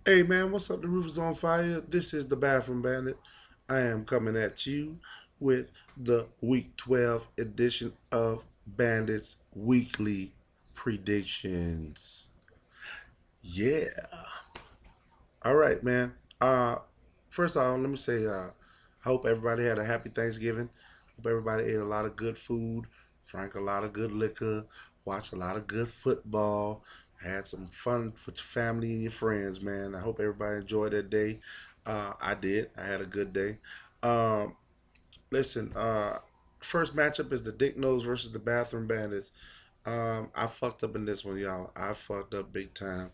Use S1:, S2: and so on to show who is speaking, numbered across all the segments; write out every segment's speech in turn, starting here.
S1: Hey man, what's up? The roof is on fire. This is the Bathroom Bandit. I am coming at you with the Week 12 edition of Bandits Weekly Predictions. Yeah. All right, man. Uh, First of all, let me say, I hope everybody had a happy Thanksgiving. Hope everybody ate a lot of good food, drank a lot of good liquor, watched a lot of good football, had some fun with your family and your friends, man. I hope everybody enjoyed their day. I did. I had a good day. Um, Listen, first matchup is the Dick Nose versus the Bathroom Bandits. I fucked up in this one, y'all. I fucked up big time.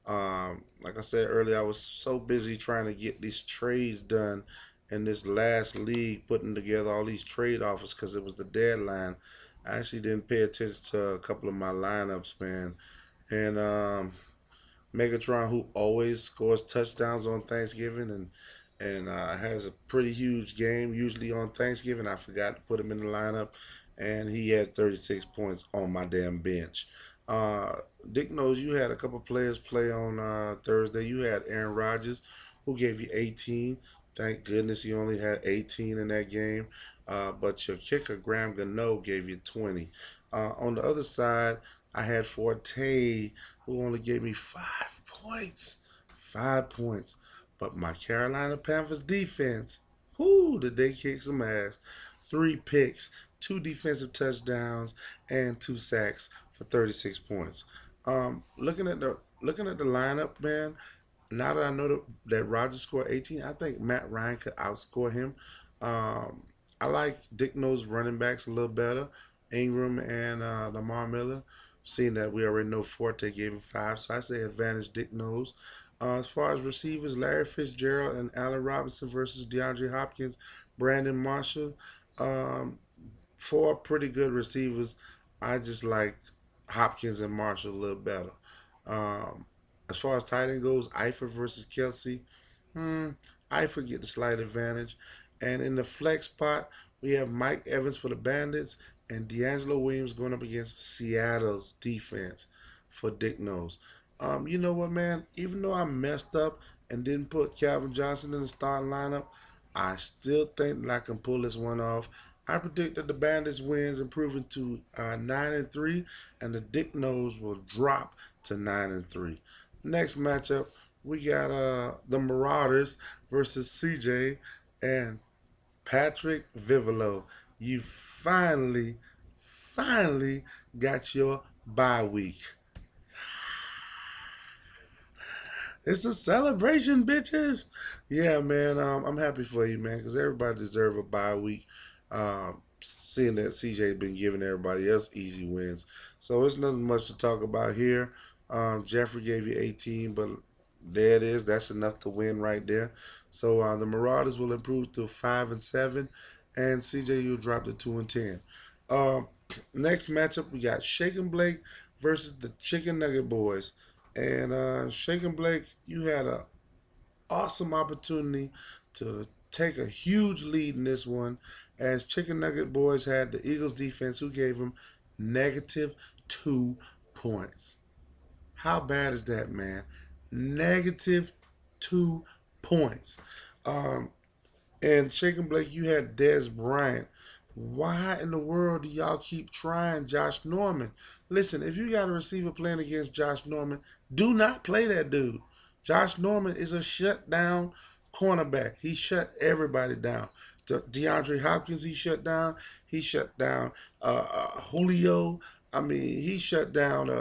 S1: Like I said earlier, I was so busy trying to get these trades done in this last league, putting together all these trade offers because it was the deadline. I actually didn't pay attention to a couple of my lineups, man. And Megatron, who always scores touchdowns on Thanksgiving and has a pretty huge game usually on Thanksgiving. I forgot to put him in the lineup, and he had 36 points on my damn bench. Uh, Dick knows you had a couple players play on Thursday. You had Aaron Rodgers, who gave you 18. Thank goodness he only had 18 in that game. But your kicker, Graham Gano, gave you 20. On the other side, I had Forte, who only gave me 5 points. 5 points. But my Carolina Panthers defense, whoo, did they kick some ass. 3 picks, 2 defensive touchdowns, and 2 sacks for 36 points. Looking at the lineup, man. Now that I know that Rodgers scored 18, I think Matt Ryan could outscore him. Um, I like Dick Nose running backs a little better, Ingram and Lamar Miller. Seeing that we already know Forte gave him 5, so I say advantage Dick Nose. As far as receivers, Larry Fitzgerald and Allen Robinson versus DeAndre Hopkins, Brandon Marshall. Um, 4 pretty good receivers. I just like Hopkins and Marshall a little better. Um, as far as tight end goes, Eifert versus Kelsey. Eifert get the slight advantage. And in the flex spot, we have Mike Evans for the Bandits and D'Angelo Williams going up against Seattle's defense for Dick Nose. You know what, man? Even though I messed up and didn't put Calvin Johnson in the starting lineup, I still think that I can pull this one off. I predict that the Bandits wins, improving to 9-3, and the Dick Nose will drop to 9-3. Next matchup, we got the Marauders versus CJ and Patrick Vivolo. You finally got your bye week. It's a celebration, bitches. Yeah, man. I'm happy for you, man, because everybody deserve a bye week. Seeing that CJ been giving everybody else easy wins, so it's nothing much to talk about here. Jeffrey gave you 18, but there it is. That's enough to win right there. So the Marauders will improve to 5-7, and CJ you'll drop to 2-10. Um, Next matchup we got Shake and Blake versus the Chicken Nugget Boys. And Shaken Blake, you had an awesome opportunity to take a huge lead in this one, as Chicken Nugget Boys had the Eagles defense who gave them -2 points. How bad is that, man? -2 points. Um, and Shaken Blake, you had Dez Bryant. Why in the world do y'all keep trying Josh Norman? Listen, if you got a receiver playing against Josh Norman, do not play that dude. Josh Norman is a shutdown cornerback. He shut everybody down. DeAndre Hopkins, he shut down. He shut down Julio. I mean, he shut down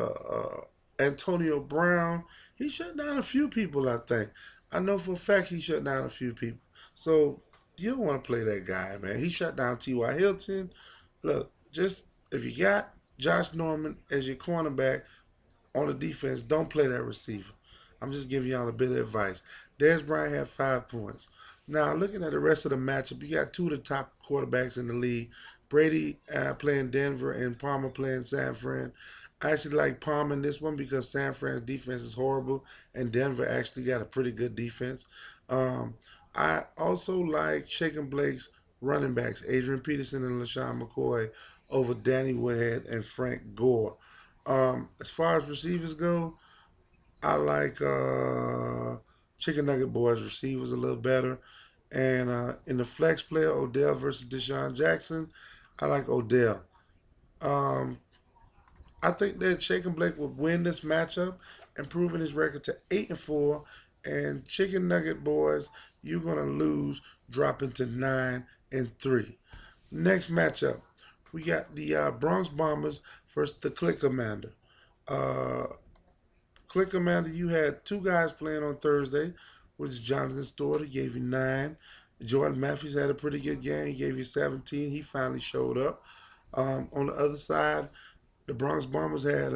S1: Antonio Brown. He shut down a few people, I think. I know for a fact he shut down a few people. So you don't want to play that guy, man. He shut down T.Y. Hilton. Look, just if you got Josh Norman as your cornerback on the defense, don't play that receiver. I'm just giving y'all a bit of advice. Dez Bryant had 5 points. Now, looking at the rest of the matchup, you got two of the top quarterbacks in the league. Brady playing Denver and Palmer playing San Fran. I actually like Palmer in this one because San Fran's defense is horrible and Denver actually got a pretty good defense. Um, I also like Shaken Blake's running backs, Adrian Peterson and LaShawn McCoy, over Danny Woodhead and Frank Gore. As far as receivers go, I like Chicken Nugget Boys receivers a little better. And in the flex player, Odell versus Deshaun Jackson, I like Odell. Um, I think that Shaken Blake would win this matchup, improving his record to 8-4. And Chicken Nugget Boys, you're gonna lose, dropping to 9-3. Next matchup, we got the Bronx Bombers versus the Click Commander. Uh, Click Commander, you had two guys playing on Thursday, which is Jonathan Stewart, he gave you 9. Jordan Matthews had a pretty good game, he gave you 17. He finally showed up. On the other side, the Bronx Bombers had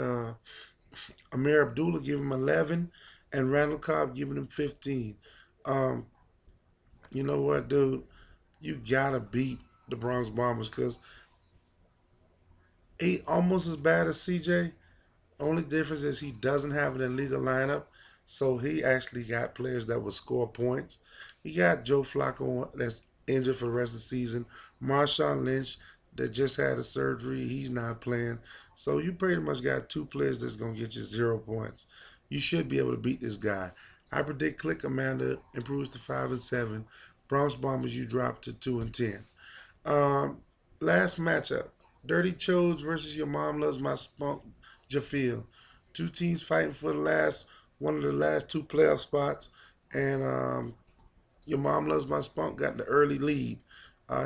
S1: Amir Abdullah giving him 11 and Randall Cobb giving him 15. Um, you know what, dude? You gotta beat the Bronx Bombers because he almost as bad as CJ. Only difference is he doesn't have an illegal lineup, so he actually got players that will score points. He got Joe Flacco that's injured for the rest of the season. Marshawn Lynch that just had a surgery, he's not playing. So you pretty much got two players that's gonna get you 0 points. You should be able to beat this guy. I predict Click Commander improves to 5-7. Bronx Bombers you drop to 2-10. Um, Last matchup: Dirty Chodes versus Your Mom Loves My Spunk Jaffield. Two teams fighting for the last one of the last two playoff spots, and Your Mom Loves My Spunk got the early lead.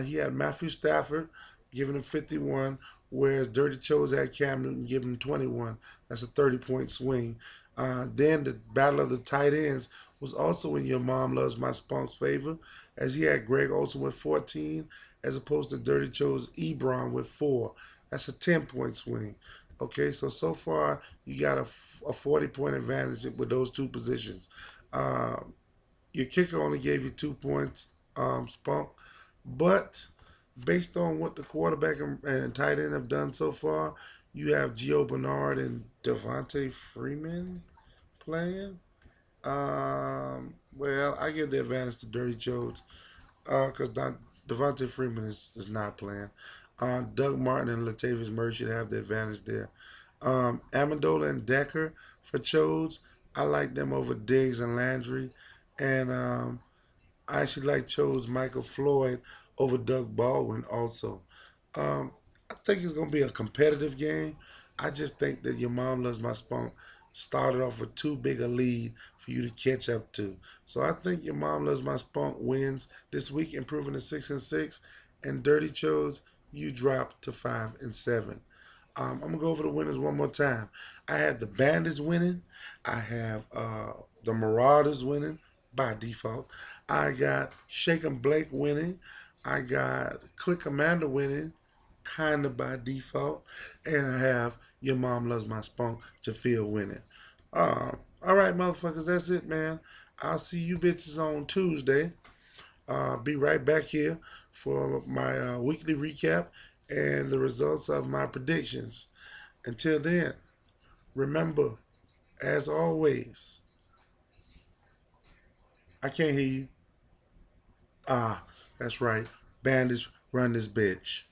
S1: He had Matthew Stafford giving him 51, whereas Dirty Chose had Cam Newton giving him 21. That's a 30-point swing. Then the battle of the tight ends was also in Your Mom Loves My Spunk's favor, as he had Greg Olsen with 14, as opposed to Dirty Chose Ebron with 4. That's a 10-point swing. Okay, so far you got a 40-point advantage with those two positions. Your kicker only gave you 2 points, Spunk, but based on what the quarterback and tight end have done so far, you have Gio Bernard and Devontae Freeman playing. Well, I give the advantage to Dirty Jones because Devontae Freeman is not playing. Doug Martin and Latavius Murray should have the advantage there. Amendola and Decker for Chodes, I like them over Diggs and Landry. And I actually like Chodes Michael Floyd over Doug Baldwin also. I think it's going to be a competitive game. I just think that Your Mom Loves My Spunk started off with too big a lead for you to catch up to. So I think Your Mom Loves My Spunk wins this week, improving to 6-6. And Dirty Chose, you drop to 5-7. I'm gonna go over the winners one more time. I had the Bandits winning. I have the Marauders winning by default. I got Shaken Blake winning. I got Click Commander winning, kind of by default. And I have Your Mom Loves My Spunk Jaffield winning. All right, motherfuckers, that's it, man. I'll see you bitches on Tuesday. Be right back here for my weekly recap and the results of my predictions. Until then, remember, as always, I can't hear you. That's right. Bandits run this bitch.